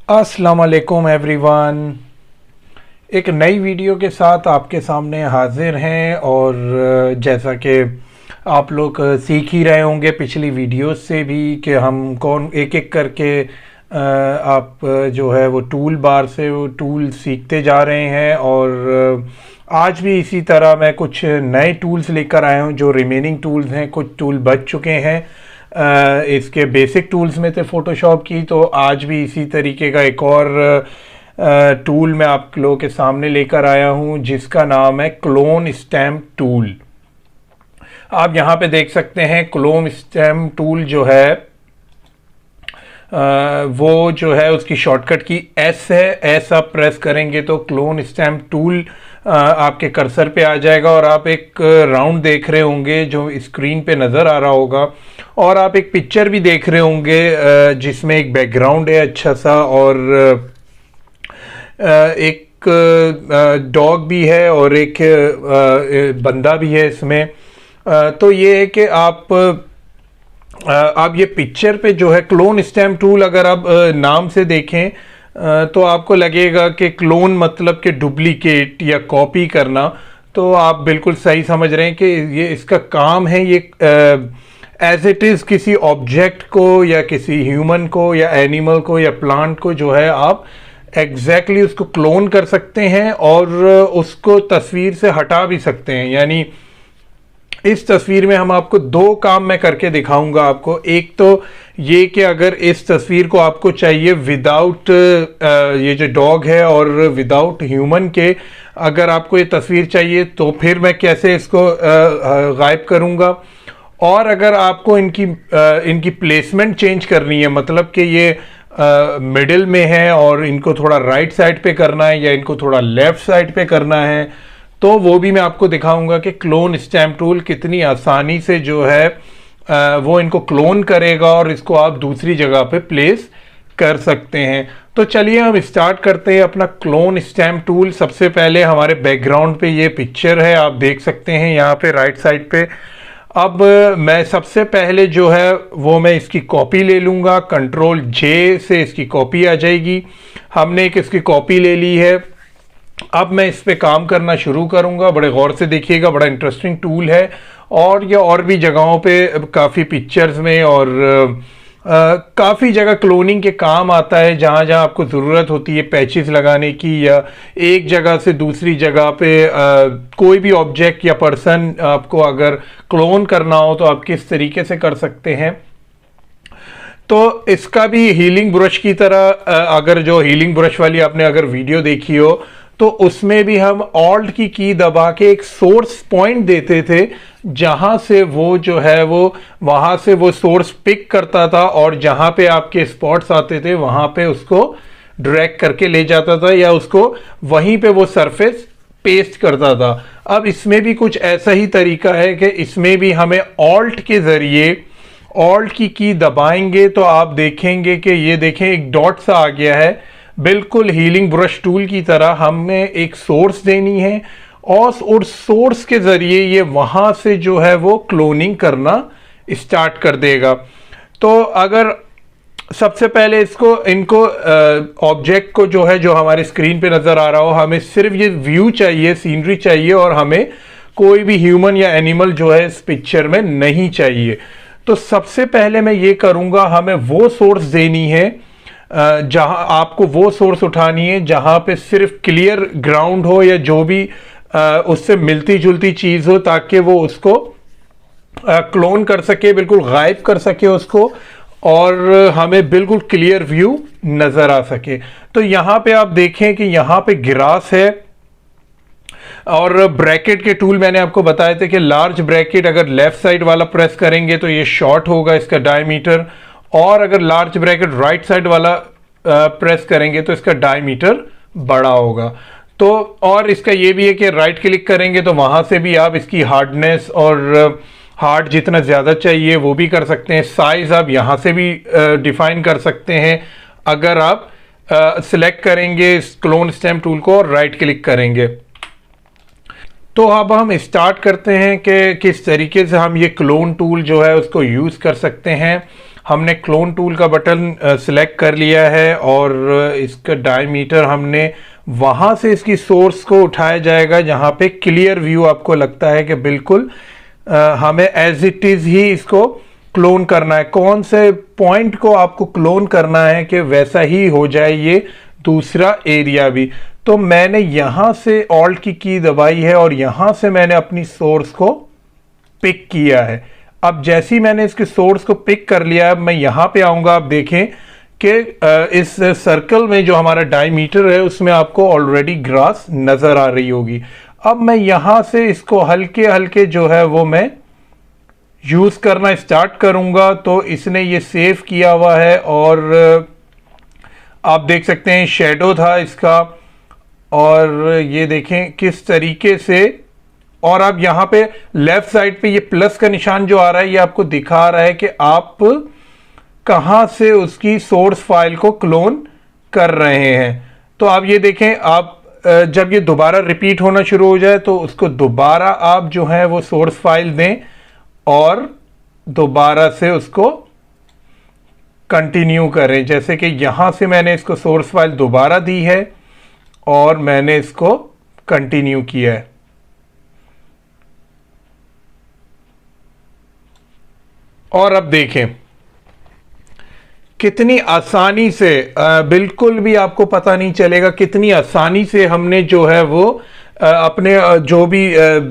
अस्सलाम वालेकुम एवरीवन। एक नई वीडियो के साथ आपके सामने हाजिर हैं और जैसा कि आप लोग सीख ही रहे होंगे पिछली वीडियोस से भी कि हम कौन एक एक करके आप जो है वो टूल बार से वो टूल सीखते जा रहे हैं। और आज भी इसी तरह मैं कुछ नए टूल्स लेकर आया हूं। जो रिमेनिंग टूल्स हैं, कुछ टूल बच चुके हैं। इसके बेसिक टूल्स में थे फ़ोटोशॉप की, तो आज भी इसी तरीके का एक और टूल मैं आप लोगों के सामने लेकर आया हूं जिसका नाम है क्लोन स्टैम्प टूल। आप यहां पे देख सकते हैं क्लोन स्टैम्प टूल जो है वो जो है उसकी शॉर्टकट की एस है। एस आप प्रेस करेंगे तो क्लोन स्टैम्प टूल आपके कर्सर पे आ जाएगा और आप एक राउंड देख रहे होंगे जो स्क्रीन पे नज़र आ रहा होगा। और आप एक पिक्चर भी देख रहे होंगे जिसमें एक बैकग्राउंड है अच्छा सा, और एक डॉग भी है और एक बंदा भी है इसमें। तो ये है कि आप ये पिक्चर पे जो है क्लोन स्टैम्प टूल अगर आप नाम से देखें तो आपको लगेगा कि क्लोन मतलब कि डुप्लीकेट या कॉपी करना। तो आप बिल्कुल सही समझ रहे हैं कि ये इसका काम है, ये एज इट इज़ किसी ऑब्जेक्ट को या किसी ह्यूमन को या एनिमल को या प्लांट को जो है आप एग्जैक्टली उसको क्लोन कर सकते हैं और उसको तस्वीर से हटा भी सकते हैं। यानी इस तस्वीर में हम आपको दो काम मैं करके दिखाऊंगा आपको। एक तो ये कि अगर इस तस्वीर को आपको चाहिए विदाउट ये जो डॉग है और विदाउट ह्यूमन के, अगर आपको ये तस्वीर चाहिए तो फिर मैं कैसे इसको गायब करूंगा। और अगर आपको इनकी प्लेसमेंट चेंज करनी है, मतलब कि ये मिडिल में है और इनको थोड़ा राइट साइड पे करना है या इनको थोड़ा लेफ्ट साइड पे करना है, तो वो भी मैं आपको दिखाऊंगा कि क्लोन स्टैम्प टूल कितनी आसानी से जो है वो इनको क्लोन करेगा और इसको आप दूसरी जगह पे प्लेस कर सकते हैं। तो चलिए हम स्टार्ट करते हैं अपना क्लोन स्टैम्प टूल। सबसे पहले हमारे बैकग्राउंड पे ये पिक्चर है, आप देख सकते हैं यहाँ पे राइट साइड पे। अब मैं सबसे पहले जो है वो मैं इसकी कॉपी ले लूँगा। कंट्रोल जे से इसकी कॉपी आ जाएगी। हमने एक इसकी कॉपी ले ली है। अब मैं इस पे काम करना शुरू करूंगा। बड़े गौर से देखिएगा, बड़ा इंटरेस्टिंग टूल है और ये और भी जगहों पे काफ़ी पिक्चर्स में और काफ़ी जगह क्लोनिंग के काम आता है। जहाँ जहाँ आपको ज़रूरत होती है पैचेस लगाने की या एक जगह से दूसरी जगह पे कोई भी ऑब्जेक्ट या पर्सन आपको अगर क्लोन करना हो तो आप किस तरीके से कर सकते हैं। तो इसका भी हीलिंग ब्रश की तरह अगर जो हीलिंग ब्रश वाली आपने अगर वीडियो देखी हो तो उसमें भी हम ऑल्ट की दबा के एक सोर्स पॉइंट देते थे, जहां से वो जो है वो वहां से वो सोर्स पिक करता था और जहां पे आपके स्पॉट्स आते थे वहां पे उसको ड्रैग करके ले जाता था या उसको वहीं पे वो सरफेस पेस्ट करता था। अब इसमें भी कुछ ऐसा ही तरीका है कि इसमें भी हमें ऑल्ट के जरिए ऑल्ट की दबाएंगे तो आप देखेंगे कि ये देखें एक डॉट सा आ गया है। बिल्कुल हीलिंग ब्रश टूल की तरह हमें एक सोर्स देनी है और सोर्स के जरिए ये वहां से जो है वो क्लोनिंग करना स्टार्ट कर देगा। तो अगर सबसे पहले इनको ऑब्जेक्ट को जो है जो हमारे स्क्रीन पे नजर आ रहा हो, हमें सिर्फ ये व्यू चाहिए, सीनरी चाहिए और हमें कोई भी ह्यूमन या एनिमल जो है इस पिक्चर में नहीं चाहिए। तो सबसे पहले मैं ये करूंगा, हमें वो सोर्स देनी है जहां आपको वो सोर्स उठानी है जहां पे सिर्फ क्लियर ग्राउंड हो या जो भी उससे मिलती जुलती चीज हो, ताकि वो उसको क्लोन कर सके, बिल्कुल गायब कर सके उसको और हमें बिल्कुल क्लियर व्यू नजर आ सके। तो यहां पे आप देखें कि यहां पे ग्रास है और ब्रैकेट के टूल मैंने आपको बताए थे कि लार्ज ब्रैकेट अगर लेफ्ट साइड वाला प्रेस करेंगे तो ये शॉर्ट होगा इसका डायमीटर, और अगर लार्ज ब्रैकेट राइट साइड वाला प्रेस करेंगे तो इसका डायमीटर बड़ा होगा। तो और इसका ये भी है कि राइट क्लिक करेंगे तो वहां से भी आप इसकी हार्डनेस और हार्ड जितना ज़्यादा चाहिए वो भी कर सकते हैं। साइज आप यहां से भी डिफाइन कर सकते हैं अगर आप सिलेक्ट करेंगे इस क्लोन स्टैम्प टूल को और राइट क्लिक करेंगे। तो अब हम स्टार्ट करते हैं कि किस तरीके से हम ये क्लोन टूल जो है उसको यूज़ कर सकते हैं। हमने क्लोन टूल का बटन सिलेक्ट कर लिया है और इसका डायमीटर हमने वहाँ से इसकी सोर्स को उठाया जाएगा जहाँ पे क्लियर व्यू आपको लगता है कि बिल्कुल हमें एज इट इज़ ही इसको क्लोन करना है। कौन से पॉइंट को आपको क्लोन करना है कि वैसा ही हो जाए ये दूसरा एरिया भी। तो मैंने यहाँ से ऑल्ट की दबाई है और यहाँ से मैंने अपनी सोर्स को पिक किया है। अब जैसे ही मैंने इसके सोर्स को पिक कर लिया, अब मैं यहाँ पे आऊँगा, आप देखें कि इस सर्कल में जो हमारा डायमीटर है उसमें आपको ऑलरेडी ग्रास नज़र आ रही होगी। अब मैं यहाँ से इसको हल्के हल्के जो है वो मैं यूज़ करना स्टार्ट करूँगा। तो इसने ये सेव किया हुआ है और आप देख सकते हैं शेडो था इसका, और ये देखें किस तरीके से। और अब यहाँ पे लेफ्ट साइड पे ये प्लस का निशान जो आ रहा है ये आपको दिखा रहा है कि आप कहाँ से उसकी सोर्स फाइल को क्लोन कर रहे हैं। तो आप ये देखें, आप जब ये दोबारा रिपीट होना शुरू हो जाए तो उसको दोबारा आप जो है वो सोर्स फाइल दें और दोबारा से उसको कंटिन्यू करें। जैसे कि यहाँ से मैंने इसको सोर्स फाइल दोबारा दी है और मैंने इसको कंटिन्यू किया है। और अब देखें कितनी आसानी से, बिल्कुल भी आपको पता नहीं चलेगा कितनी आसानी से हमने जो है वो अपने जो भी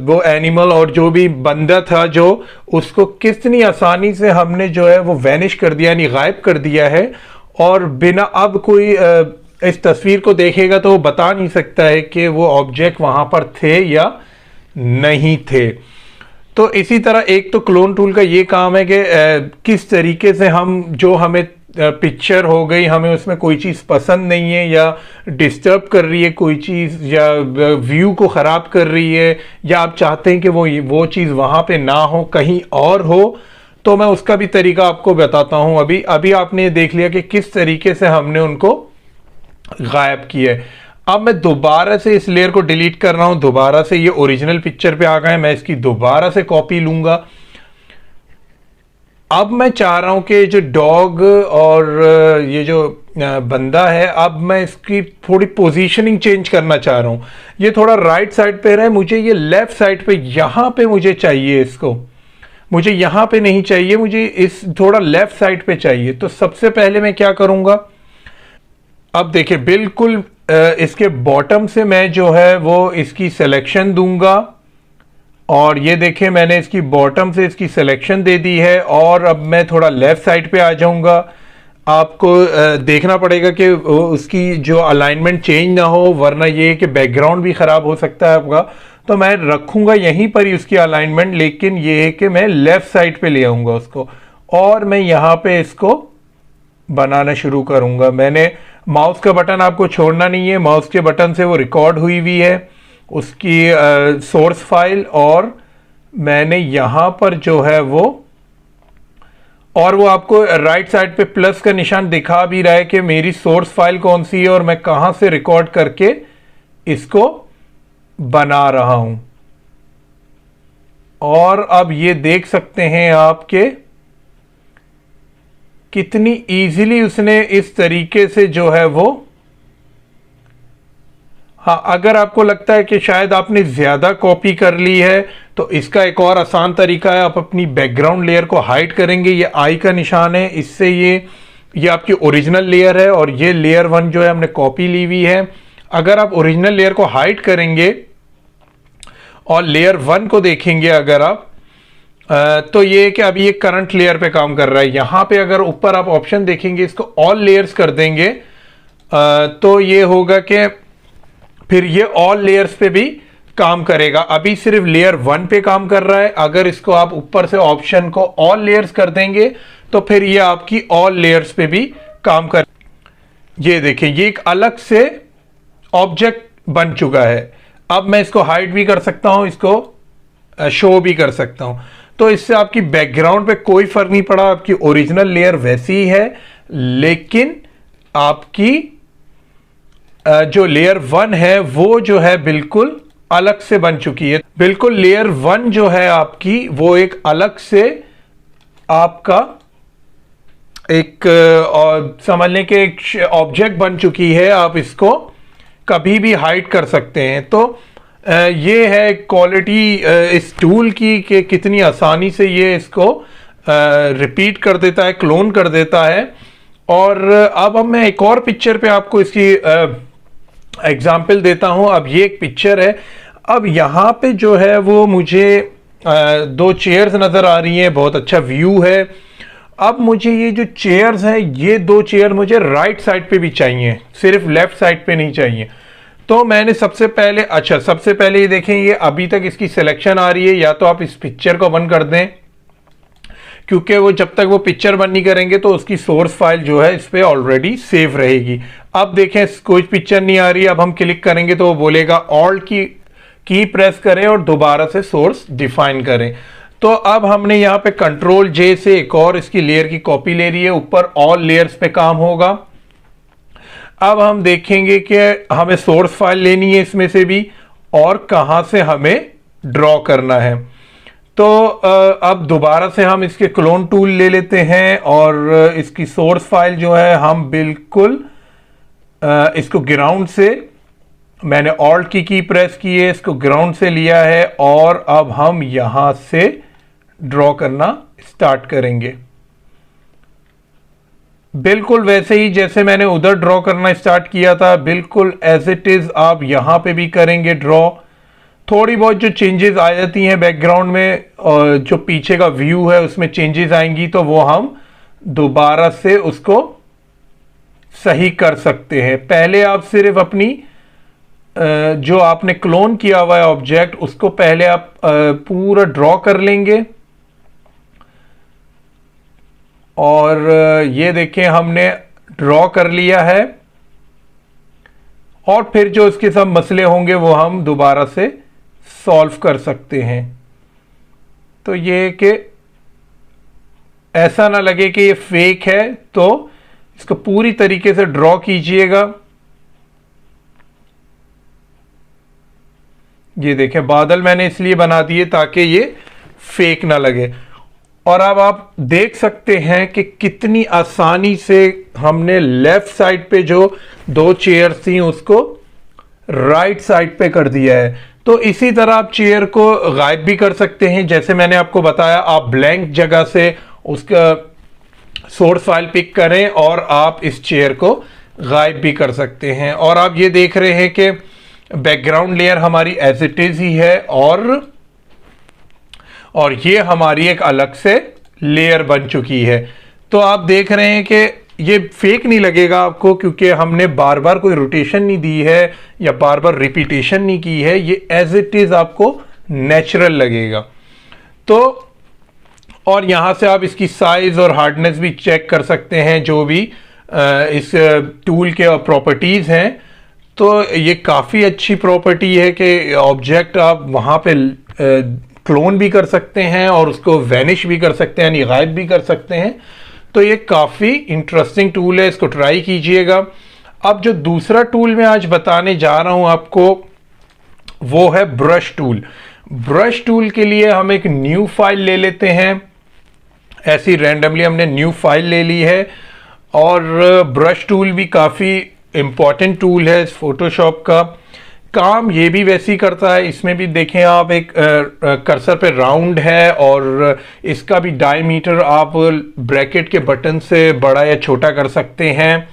वो एनिमल और जो भी बंदा था जो उसको कितनी आसानी से हमने जो है वो वैनिश कर दिया, यानी गायब कर दिया है। और बिना, अब कोई इस तस्वीर को देखेगा तो वो बता नहीं सकता है कि वो ऑब्जेक्ट वहाँ पर थे या नहीं थे। तो इसी तरह एक तो क्लोन टूल का ये काम है कि किस तरीके से हम, जो हमें पिक्चर हो गई, हमें उसमें कोई चीज़ पसंद नहीं है या डिस्टर्ब कर रही है कोई चीज़, या व्यू को ख़राब कर रही है, या आप चाहते हैं कि वो चीज़ वहाँ पे ना हो, कहीं और हो, तो मैं उसका भी तरीका आपको बताता हूँ। अभी अभी आपने देख लिया कि किस तरीके से हमने उनको गायब किया है। अब मैं दोबारा से इस लेयर को डिलीट कर रहा हूँ, दोबारा से ये ओरिजिनल पिक्चर पे आ गए, मैं इसकी दोबारा से कॉपी लूँगा। अब मैं चाह रहा हूं कि जो डॉग और ये जो बंदा है, अब मैं इसकी थोड़ी पोजीशनिंग चेंज करना चाह रहा हूं। ये थोड़ा राइट साइड पे रहे, मुझे ये लेफ्ट साइड पे यहां पे मुझे चाहिए इसको, मुझे यहां पे नहीं चाहिए, मुझे इस थोड़ा लेफ्ट साइड पे चाहिए। तो सबसे पहले मैं क्या करूंगा, अब देखिए बिल्कुल इसके बॉटम से मैं जो है वो इसकी सिलेक्शन दूंगा और ये देखें मैंने इसकी बॉटम से इसकी सिलेक्शन दे दी है। और अब मैं थोड़ा लेफ्ट साइड पे आ जाऊंगा। आपको देखना पड़ेगा कि उसकी जो अलाइनमेंट चेंज ना हो, वरना ये है कि बैकग्राउंड भी ख़राब हो सकता है आपका। तो मैं रखूंगा यहीं पर ही उसकी अलाइनमेंट, लेकिन ये है कि मैं लेफ्ट साइड पे ले आऊँगा उसको और मैं यहाँ पे इसको बनाना शुरू करूँगा। मैंने माउस का बटन आपको छोड़ना नहीं है, माउस के बटन से वो रिकॉर्ड हुई हुई है उसकी सोर्स फाइल, और मैंने यहाँ पर जो है वो, और वो आपको राइट साइड पे प्लस का निशान दिखा भी रहा है कि मेरी सोर्स फाइल कौन सी है और मैं कहाँ से रिकॉर्ड करके इसको बना रहा हूं। और अब ये देख सकते हैं आप कि कितनी इजीली उसने इस तरीके से जो है वो, हाँ, अगर आपको लगता है कि शायद आपने ज़्यादा कॉपी कर ली है तो इसका एक और आसान तरीका है, आप अपनी बैकग्राउंड लेयर को हाइड करेंगे। ये आई का निशान है, इससे ये आपकी ओरिजिनल लेयर है और ये लेयर 1 जो है हमने कॉपी ली हुई है। अगर आप ओरिजिनल लेयर को हाइड करेंगे और लेयर 1 को देखेंगे अगर आप, तो ये है कि अभी ये करंट लेयर पे काम कर रहा है। यहाँ पे अगर ऊपर आप ऑप्शन देखेंगे, इसको ऑल लेयर्स कर देंगे तो ये होगा कि फिर ये ऑल लेयर्स पे भी काम करेगा। अभी सिर्फ लेयर 1 पे काम कर रहा है। अगर इसको आप ऊपर से ऑप्शन को ऑल लेयर्स कर देंगे तो फिर ये आपकी ऑल लेयर्स पे भी काम कर, ये देखिए ये एक अलग से ऑब्जेक्ट बन चुका है। अब मैं इसको हाइड भी कर सकता हूं, इसको शो भी कर सकता हूं। तो इससे आपकी बैकग्राउंड पे कोई फर्क नहीं पड़ा, आपकी ओरिजिनल लेयर वैसी ही है, लेकिन आपकी जो लेयर 1 है वो जो है बिल्कुल अलग से बन चुकी है। बिल्कुल लेयर 1 जो है आपकी वो एक अलग से आपका और समझ लें कि एक ऑब्जेक्ट बन चुकी है, आप इसको कभी भी हाइड कर सकते हैं। तो ये है क्वालिटी इस टूल की कि कितनी आसानी से ये इसको रिपीट कर देता है, क्लोन कर देता है। और अब मैं एक और पिक्चर पे आपको इसकी एग्जाम्पल देता हूं। अब ये एक पिक्चर है। अब यहाँ पे जो है वो मुझे दो चेयर्स नज़र आ रही हैं, बहुत अच्छा व्यू है। अब मुझे ये जो चेयर्स हैं, ये दो चेयर मुझे राइट साइड पे भी चाहिए, सिर्फ लेफ्ट साइड पे नहीं चाहिए। तो मैंने सबसे पहले ये देखें, ये अभी तक इसकी सिलेक्शन आ रही है। या तो आप इस पिक्चर को बंद कर दें, क्योंकि वो जब तक वो पिक्चर बंद नहीं करेंगे तो उसकी सोर्स फाइल जो है इस पर ऑलरेडी सेव रहेगी। अब देखें कोई पिक्चर नहीं आ रही। अब हम क्लिक करेंगे तो वो बोलेगा ऑल्ट की प्रेस करें और दोबारा से सोर्स डिफाइन करें। तो अब हमने यहाँ पे कंट्रोल जे से एक और इसकी लेयर की कॉपी ले रही है, ऊपर ऑल लेयर्स पे काम होगा। अब हम देखेंगे कि हमें सोर्स फाइल लेनी है इसमें से भी, और कहाँ से हमें ड्रॉ करना है। तो अब दोबारा से हम इसके क्लोन टूल ले लेते हैं और इसकी सोर्स फाइल जो है हम बिल्कुल इसको ग्राउंड से, मैंने ऑल्ट की प्रेस की है, इसको ग्राउंड से लिया है और अब हम यहां से ड्रॉ करना स्टार्ट करेंगे, बिल्कुल वैसे ही जैसे मैंने उधर ड्रॉ करना स्टार्ट किया था, बिल्कुल एज इट इज आप यहां पे भी करेंगे ड्रॉ। थोड़ी बहुत जो चेंजेस आ जाती हैं बैकग्राउंड में और जो पीछे का व्यू है उसमें चेंजेस आएंगी, तो वो हम दोबारा से उसको सही कर सकते हैं। पहले आप सिर्फ अपनी जो आपने क्लोन किया हुआ है ऑब्जेक्ट, उसको पहले आप पूरा ड्रॉ कर लेंगे। और ये देखें हमने ड्रॉ कर लिया है, और फिर जो इसके सब मसले होंगे वो हम दोबारा से सॉल्व कर सकते हैं। तो ये कि ऐसा ना लगे कि ये फेक है, तो इसको पूरी तरीके से ड्रॉ कीजिएगा। ये देखें बादल मैंने इसलिए बना दिए ताकि ये फेक ना लगे। और अब आप देख सकते हैं कि कितनी आसानी से हमने लेफ्ट साइड पे जो दो चेयर्स थी उसको राइट साइड पे कर दिया है। तो इसी तरह आप चेयर को गायब भी कर सकते हैं, जैसे मैंने आपको बताया। आप ब्लैंक जगह से उसका सोर्स फाइल पिक करें और आप इस चेयर को गायब भी कर सकते हैं। और आप ये देख रहे हैं कि बैकग्राउंड लेयर हमारी एज इट इज ही है, और ये हमारी एक अलग से लेयर बन चुकी है। तो आप देख रहे हैं कि ये फेक नहीं लगेगा आपको, क्योंकि हमने बार बार कोई रोटेशन नहीं दी है या बार बार रिपीटेशन नहीं की है। ये एज इट इज आपको नेचुरल लगेगा। तो और यहां से आप इसकी साइज और हार्डनेस भी चेक कर सकते हैं, जो भी इस टूल के प्रॉपर्टीज हैं। तो ये काफ़ी अच्छी प्रॉपर्टी है कि ऑब्जेक्ट आप वहाँ पे क्लोन भी कर सकते हैं और उसको वैनिश भी कर सकते हैं, यानी गायब भी कर सकते हैं। तो ये काफ़ी इंटरेस्टिंग टूल है, इसको ट्राई कीजिएगा। अब जो दूसरा टूल मैं आज बताने जा रहा हूँ आपको, वो है ब्रश टूल। ब्रश टूल के लिए हम एक न्यू फाइल ले लेते हैं। ऐसी रैंडमली हमने न्यू फाइल ले ली है। और ब्रश टूल भी काफ़ी इम्पॉर्टेंट टूल है। फोटोशॉप का काम ये भी वैसे ही करता है। इसमें भी देखें आप, एक कर्सर पे राउंड है और इसका भी डायमीटर आप ब्रैकेट के बटन से बड़ा या छोटा कर सकते हैं।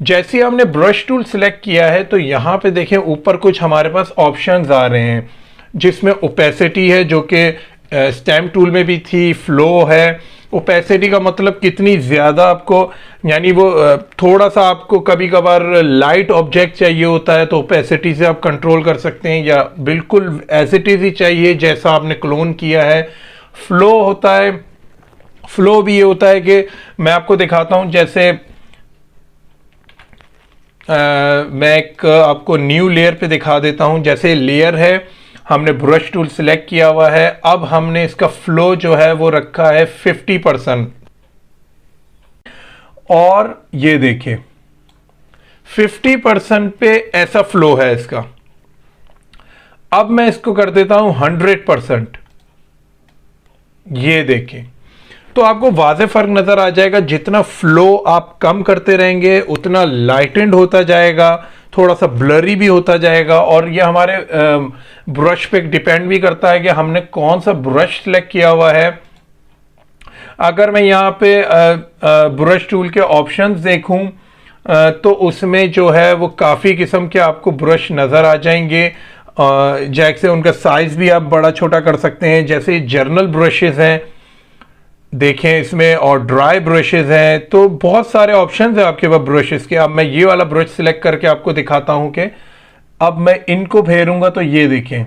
जैसे हमने ब्रश टूल सिलेक्ट किया है तो यहाँ पे देखें ऊपर कुछ हमारे पास ऑप्शंस आ रहे हैं, जिसमें ओपेसिटी है जो कि स्टैम्प टूल में भी थी, फ्लो है। ओपेसिटी का मतलब कितनी ज़्यादा आपको, यानी वो थोड़ा सा आपको कभी कभार लाइट ऑब्जेक्ट चाहिए होता है तो ओपेसिटी से आप कंट्रोल कर सकते हैं, या बिल्कुल एज इट इज ही चाहिए जैसा आपने क्लोन किया है। फ्लो होता है, फ्लो भी ये होता है कि मैं आपको दिखाता हूं। जैसे मैं एक आपको न्यू लेयर पे दिखा देता हूं। जैसे लेयर है, हमने ब्रश टूल सिलेक्ट किया हुआ है। अब हमने इसका फ्लो जो है वो रखा है 50%, और ये देखिए 50% पे ऐसा फ्लो है इसका। अब मैं इसको कर देता हूं 100%। ये देखें तो आपको वाज़ेह फ़र्क नज़र आ जाएगा। जितना फ्लो आप कम करते रहेंगे उतना लाइटेंड होता जाएगा, थोड़ा सा ब्लरी भी होता जाएगा। और ये हमारे ब्रश पे डिपेंड भी करता है कि हमने कौन सा ब्रश सेलेक्ट किया हुआ है। अगर मैं यहाँ पे ब्रश टूल के ऑप्शंस देखूं तो उसमें जो है वो काफ़ी किस्म के आपको ब्रश नज़र आ जाएंगे। जैसे उनका साइज़ भी आप बड़ा छोटा कर सकते हैं। जैसे जर्नल ब्रशेज़ हैं, देखें इसमें, और ड्राई ब्रशेज़ हैं। तो बहुत सारे ऑप्शंस हैं आपके पास ब्रशेज़ के। अब मैं ये वाला ब्रश सिलेक्ट करके आपको दिखाता हूँ कि अब मैं इनको फेरूंगा तो ये देखें,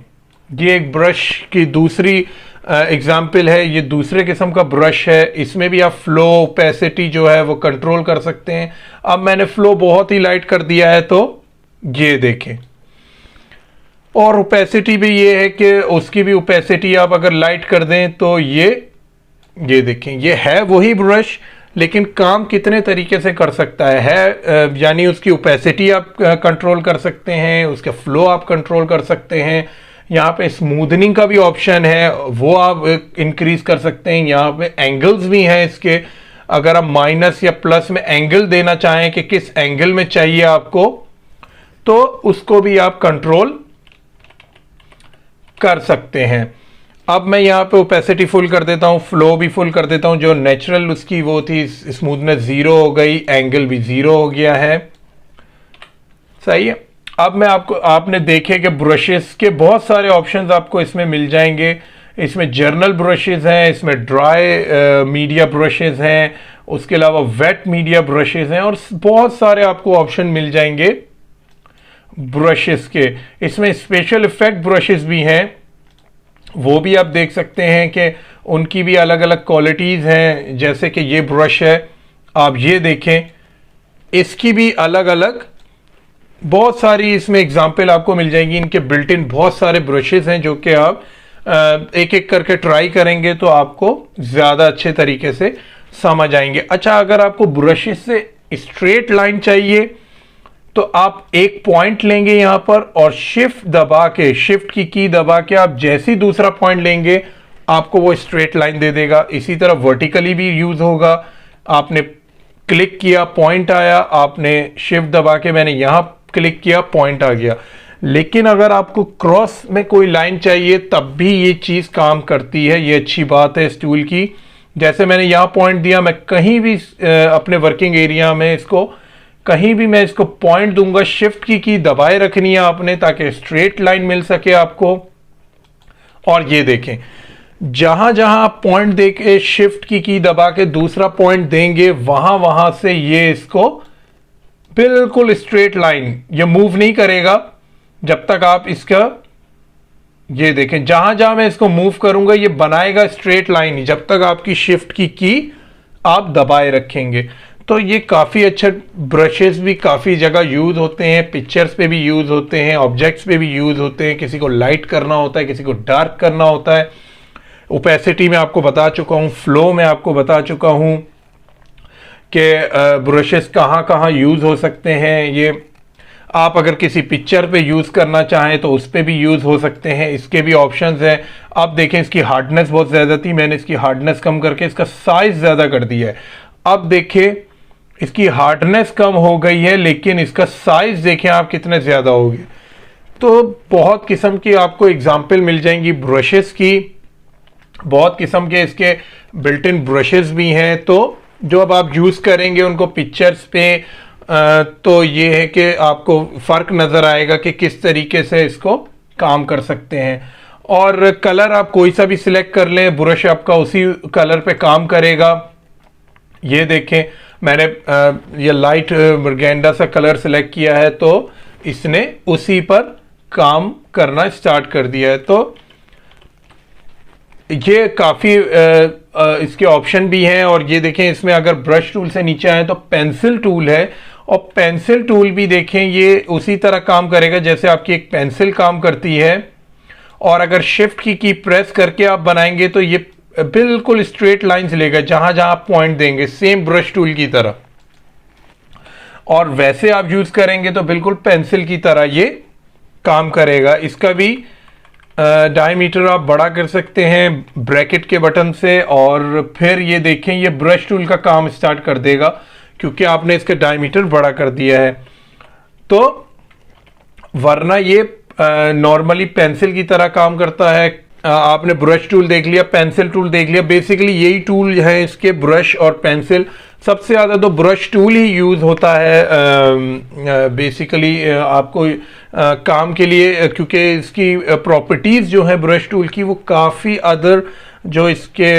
ये एक ब्रश की दूसरी एग्जाम्पल है। ये दूसरे किस्म का ब्रश है। इसमें भी आप फ्लो ओपेसिटी जो है वो कंट्रोल कर सकते हैं। अब मैंने फ्लो बहुत ही लाइट कर दिया है तो ये देखें। और ओपेसिटी भी ये है कि उसकी भी ओपेसिटी आप अगर लाइट कर दें तो ये देखें, ये है वही ब्रश लेकिन काम कितने तरीके से कर सकता है यानी उसकी ओपेसिटी आप कंट्रोल कर सकते हैं, उसके फ्लो आप कंट्रोल कर सकते हैं। यहाँ पे स्मूथनिंग का भी ऑप्शन है, वो आप इंक्रीज कर सकते हैं। यहाँ पे एंगल्स भी हैं इसके, अगर आप माइनस या प्लस में एंगल देना चाहें कि किस एंगल में चाहिए आपको, तो उसको भी आप कंट्रोल कर सकते हैं। अब मैं यहाँ पे ओपेसिटी फुल कर देता हूँ, फ्लो भी फुल कर देता हूँ। जो नेचुरल उसकी वो थी स्मूथनेस 0 हो गई, एंगल भी 0 हो गया है। सही है। अब मैं आपने देखे कि ब्रशेस के बहुत सारे ऑप्शंस आपको इसमें मिल जाएंगे। इसमें जर्नल ब्रशेस हैं, इसमें ड्राई मीडिया ब्रशेस हैं, उसके अलावा वेट मीडिया ब्रशेस हैं, और बहुत सारे आपको ऑप्शन मिल जाएंगे ब्रशेस के। इसमें स्पेशल इफेक्ट ब्रशेस भी हैं, वो भी आप देख सकते हैं कि उनकी भी अलग अलग क्वालिटीज़ हैं। जैसे कि ये ब्रश है, आप ये देखें, इसकी भी अलग अलग बहुत सारी इसमें एग्जाम्पल आपको मिल जाएंगी। इनके बिल्ट इन बहुत सारे ब्रशेस हैं जो कि आप एक एक करके ट्राई करेंगे तो आपको ज़्यादा अच्छे तरीके से समझ आएंगे। अच्छा, अगर आपको ब्रशेस से स्ट्रेट लाइन चाहिए तो आप एक पॉइंट लेंगे यहाँ पर और शिफ्ट दबा के, शिफ्ट की दबा के आप जैसे ही दूसरा पॉइंट लेंगे आपको वो स्ट्रेट लाइन दे देगा। इसी तरह वर्टिकली भी यूज होगा। आपने क्लिक किया, पॉइंट आया, आपने शिफ्ट दबा के मैंने यहाँ क्लिक किया, पॉइंट आ गया। लेकिन अगर आपको क्रॉस में कोई लाइन चाहिए तब भी ये चीज़ काम करती है। ये अच्छी बात है इस टूल की। जैसे मैंने यहाँ पॉइंट दिया, मैं कहीं भी अपने वर्किंग एरिया में इसको कहीं भी मैं इसको पॉइंट दूंगा, शिफ्ट की दबाए रखनी है आपने ताकि स्ट्रेट लाइन मिल सके आपको। और ये देखें, जहां जहां आप पॉइंट देके शिफ्ट की दबा के दूसरा पॉइंट देंगे वहां से ये इसको बिल्कुल स्ट्रेट लाइन, ये मूव नहीं करेगा जब तक आप इसका, ये देखें, जहां जहां मैं इसको मूव करूंगा ये बनाएगा स्ट्रेट लाइन जब तक आपकी शिफ्ट की आप दबाए रखेंगे। तो ये काफ़ी अच्छा ब्रशेस भी काफ़ी जगह यूज़ होते हैं, पिक्चर्स पे भी यूज़ होते हैं, ऑब्जेक्ट्स पे भी यूज़ होते हैं। किसी को लाइट करना होता है, किसी को डार्क करना होता है। ओपेसिटी में आपको बता चुका हूँ, फ्लो में आपको बता चुका हूँ कि ब्रशेस कहाँ कहाँ यूज़ हो सकते हैं। ये आप अगर किसी पिक्चर पे यूज़ करना चाहें तो उस पर भी यूज़ हो सकते हैं। इसके भी ऑप्शंस हैं। आप देखें, इसकी हार्डनेस बहुत ज़्यादा थी, मैंने इसकी हार्डनेस कम करके इसका साइज़ ज़्यादा कर दिया है। अब देखिए, इसकी हार्डनेस कम हो गई है लेकिन इसका साइज देखें आप कितने ज़्यादा हो गए। तो बहुत किस्म की आपको एग्जाम्पल मिल जाएंगी ब्रशेस की, बहुत किस्म के इसके बिल्ट इन ब्रशेस भी हैं। तो जो अब आप यूज़ करेंगे उनको पिक्चर्स पे तो ये है कि आपको फ़र्क नज़र आएगा कि किस तरीके से इसको काम कर सकते हैं। और कलर आप कोई सा भी सिलेक्ट कर लें, ब्रश आपका उसी कलर पे काम करेगा। ये देखें, मैंने ये लाइट मर्गेंडा सा कलर सेलेक्ट किया है तो इसने उसी पर काम करना स्टार्ट कर दिया है। तो ये काफ़ी इसके ऑप्शन भी हैं। और ये देखें, इसमें अगर ब्रश टूल से नीचे आए तो पेंसिल टूल है, और पेंसिल टूल भी देखें ये उसी तरह काम करेगा जैसे आपकी एक पेंसिल काम करती है। और अगर शिफ्ट की प्रेस करके आप बनाएंगे तो ये बिल्कुल स्ट्रेट लाइंस लेगा जहां जहां आप पॉइंट देंगे, सेम ब्रश टूल की तरह। और वैसे आप यूज करेंगे तो बिल्कुल पेंसिल की तरह ये काम करेगा। इसका भी डायमीटर आप बड़ा कर सकते हैं ब्रैकेट के बटन से, और फिर ये देखें ये ब्रश टूल का काम स्टार्ट कर देगा क्योंकि आपने इसका डायमीटर बड़ा कर दिया है। तो वरना ये नॉर्मली पेंसिल की तरह काम करता है। आपने ब्रश टूल देख लिया, पेंसिल टूल देख लिया, बेसिकली यही टूल है इसके, ब्रश और पेंसिल। सबसे ज़्यादा तो ब्रश टूल ही यूज़ होता है बेसिकली आपको काम के लिए, क्योंकि इसकी प्रॉपर्टीज़ जो है ब्रश टूल की वो काफ़ी अदर जो इसके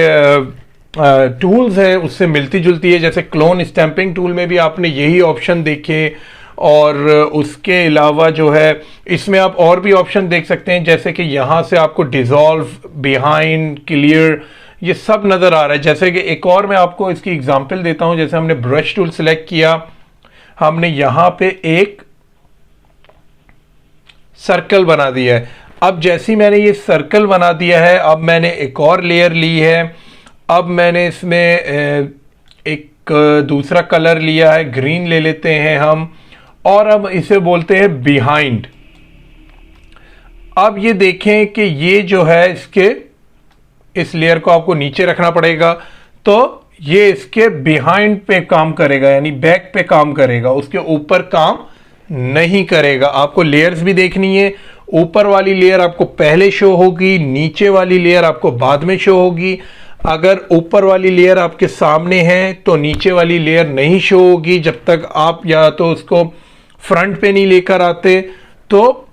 टूल्स हैं उससे मिलती जुलती है। जैसे क्लोन स्टैंपिंग टूल में भी आपने यही ऑप्शन देखे, और उसके अलावा जो है इसमें आप और भी ऑप्शन देख सकते हैं, जैसे कि यहाँ से आपको डिज़ोल्व, बिहाइंड, क्लियर, ये सब नज़र आ रहा है। जैसे कि एक और मैं आपको इसकी एग्जांपल देता हूँ। जैसे हमने ब्रश टूल सेलेक्ट किया, हमने यहाँ पे एक सर्कल बना दिया है। अब जैसे ही मैंने ये सर्कल बना दिया है, अब मैंने एक और लेयर ली है। अब मैंने इसमें एक दूसरा कलर लिया है, ग्रीन ले लेते हैं हम, और अब इसे बोलते हैं बिहाइंड। अब ये देखें कि ये जो है इसके इस लेयर को आपको नीचे रखना पड़ेगा, तो ये इसके बिहाइंड पे काम करेगा, यानी बैक पे काम करेगा, उसके ऊपर काम नहीं करेगा। आपको लेयर्स भी देखनी है, ऊपर वाली लेयर आपको पहले शो होगी, नीचे वाली लेयर आपको बाद में शो होगी। अगर ऊपर वाली लेयर आपके सामने है तो नीचे वाली लेयर नहीं शो होगी जब तक आप या तो उसको फ्रंट पे नहीं लेकर आते। तो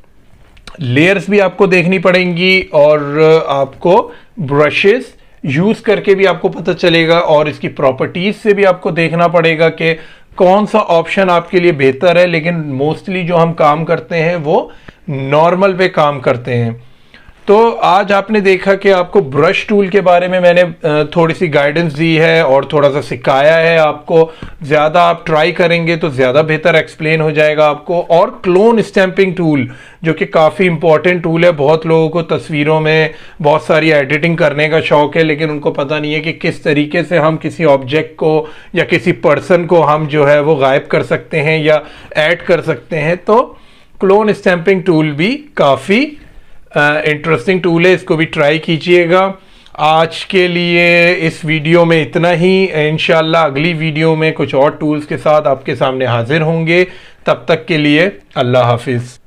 लेयर्स भी आपको देखनी पड़ेंगी, और आपको ब्रशेस यूज करके भी आपको पता चलेगा, और इसकी प्रॉपर्टीज से भी आपको देखना पड़ेगा कि कौन सा ऑप्शन आपके लिए बेहतर है। लेकिन मोस्टली जो हम काम करते हैं वो नॉर्मल पे काम करते हैं। तो आज आपने देखा कि आपको ब्रश टूल के बारे में मैंने थोड़ी सी गाइडेंस दी है और थोड़ा सा सिखाया है आपको। ज़्यादा आप ट्राई करेंगे तो ज़्यादा बेहतर एक्सप्लेन हो जाएगा आपको। और क्लोन स्टैंपिंग टूल जो कि काफ़ी इंपॉर्टेंट टूल है, बहुत लोगों को तस्वीरों में बहुत सारी एडिटिंग करने का शौक़ है, लेकिन उनको पता नहीं है कि किस तरीके से हम किसी ऑब्जेक्ट को या किसी पर्सन को हम जो है वो गायब कर सकते हैं या ऐड कर सकते हैं। तो क्लोन स्टैंपिंग टूल भी काफ़ी इंटरेस्टिंग टूल है, इसको भी ट्राई कीजिएगा। आज के लिए इस वीडियो में इतना ही। इंशाल्लाह अगली वीडियो में कुछ और टूल्स के साथ आपके सामने हाजिर होंगे। तब तक के लिए अल्लाह हाफिज़।